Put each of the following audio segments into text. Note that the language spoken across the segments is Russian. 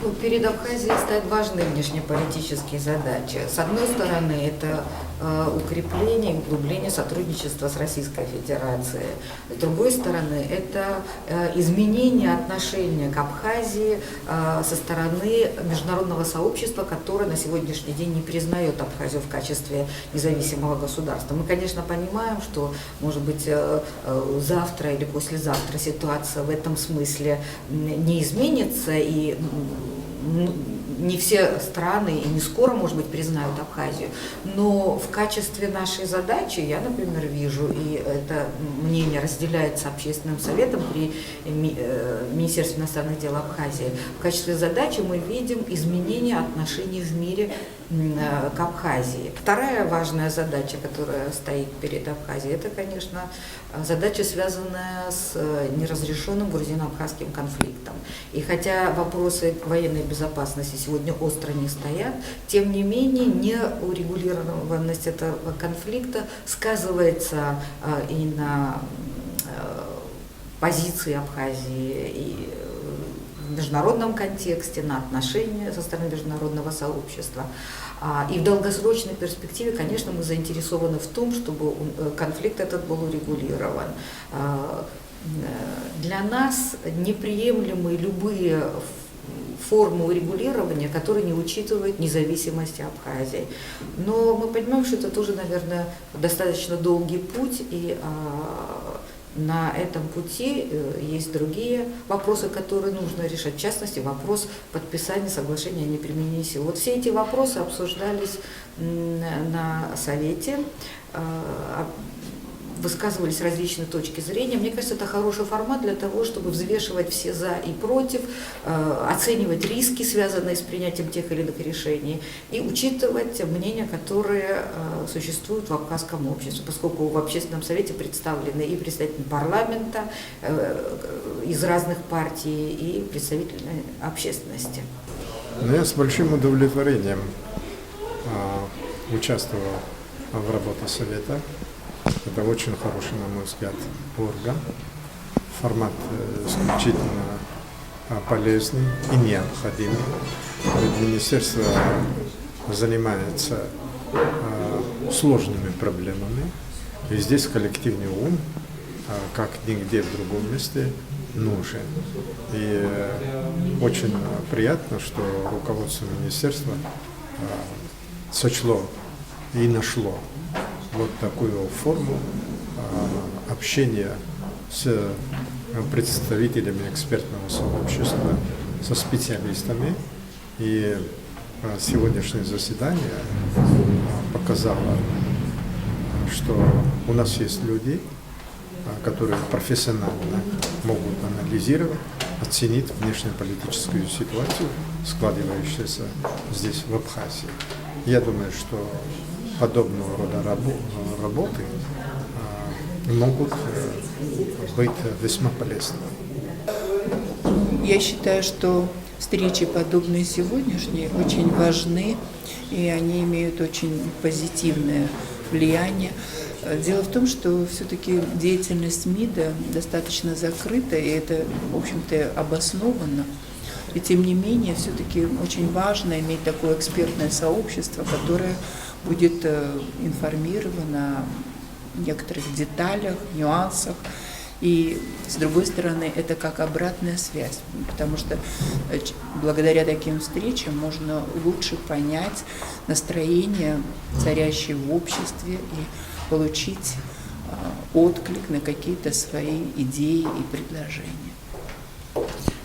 Ну, перед Абхазией стоят важные внешнеполитические задачи. С одной стороны, это укрепление и углубление сотрудничества с Российской Федерацией. С другой стороны, это изменение отношения к Абхазии со стороны международного сообщества, которое на сегодняшний день не признает Абхазию в качестве независимого государства. Мы, конечно, понимаем, что, может быть, завтра или послезавтра ситуация в этом смысле не изменится, и не все страны и не скоро, может быть, признают Абхазию, но в качестве нашей задачи я, например, вижу, и это мнение разделяется Общественным советом при Министерстве иностранных дел Абхазии, в качестве задачи мы видим изменение отношений в мире к Абхазии. Вторая важная задача, которая стоит перед Абхазией, это, конечно, задача, связанная с неразрешенным грузино-абхазским конфликтом. И хотя вопросы военной безопасности сегодня остро не стоят, тем не менее неурегулированность этого конфликта сказывается и на позиции Абхазии, и в международном контексте, на отношения со стороны международного сообщества. И в долгосрочной перспективе, конечно, мы заинтересованы в том, чтобы конфликт этот был урегулирован. Для нас неприемлемы любые формы урегулирования, которые не учитывают независимость Абхазии. Но мы понимаем, что это тоже, наверное, достаточно долгий путь, и на этом пути есть другие вопросы, которые нужно решать. В частности, вопрос подписания соглашения о неприменении сил. Вот все эти вопросы обсуждались на Совете, высказывались различные точки зрения. Мне кажется, это хороший формат для того, чтобы взвешивать все за и против, оценивать риски, связанные с принятием тех или иных решений, и учитывать мнения, которые существуют в абхазском обществе, поскольку в Общественном совете представлены и представители парламента из разных партий, и представители общественности. Я с большим удовлетворением участвовал в работе Совета. Это очень хороший, на мой взгляд, орган. Формат исключительно полезный и необходимый. Ведь министерство занимается сложными проблемами. И здесь коллективный ум, как нигде в другом месте, нужен. И очень приятно, что руководство министерства сочло и нашло вот такую форму общения с представителями экспертного сообщества, со специалистами. И сегодняшнее заседание показало, что у нас есть люди, которые профессионально могут анализировать, оценить внешнеполитическую ситуацию, складывающуюся здесь, в Абхазии. Я думаю, что подобного рода работы могут быть весьма полезны. Я считаю, что встречи, подобные сегодняшней, очень важны, и они имеют очень позитивное влияние. Дело в том, что все-таки деятельность МИДа достаточно закрыта, и это, в общем-то, обоснованно. И тем не менее, все-таки очень важно иметь такое экспертное сообщество, которое будет информировано о некоторых деталях, нюансах. И, с другой стороны, это как обратная связь, потому что благодаря таким встречам можно лучше понять настроение, царящее в обществе, и получить отклик на какие-то свои идеи и предложения.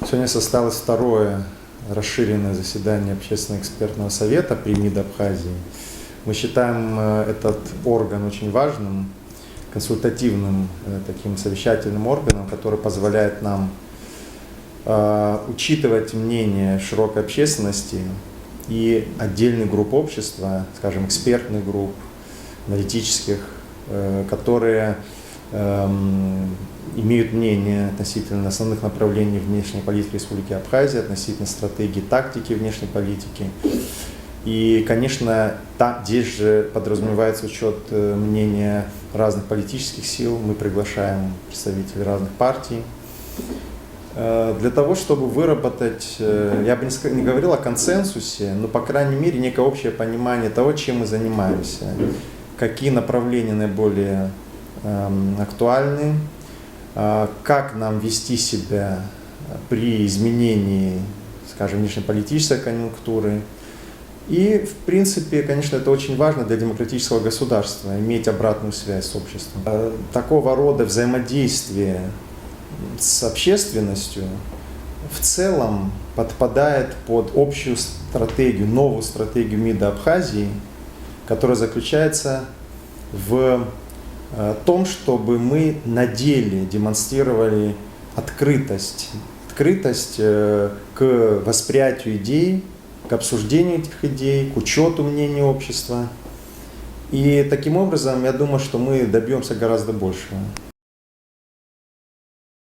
Сегодня состоялось второе расширенное заседание Общественно-экспертного совета при МИД Абхазии. Мы считаем этот орган очень важным, консультативным, таким совещательным органом, который позволяет нам учитывать мнение широкой общественности и отдельных групп общества, скажем, экспертных групп, аналитических, которые имеют мнение относительно основных направлений внешней политики Республики Абхазия, относительно стратегии, тактики внешней политики. И, конечно, здесь же подразумевается учет мнения разных политических сил. Мы приглашаем представителей разных партий. для того, чтобы выработать, я бы не говорил о консенсусе, но, по крайней мере, некое общее понимание того, чем мы занимаемся, какие направления наиболее актуальны, как нам вести себя при изменении, скажем, внешнеполитической конъюнктуры. И, в принципе, конечно, это очень важно для демократического государства, иметь обратную связь с обществом. Такого рода взаимодействие с общественностью в целом подпадает под общую стратегию, новую стратегию МИДа Абхазии, которая заключается в том, чтобы мы на деле демонстрировали открытость к восприятию идей, к обсуждению этих идей, к учету мнений общества. И таким образом, я думаю, что мы добьемся гораздо большего.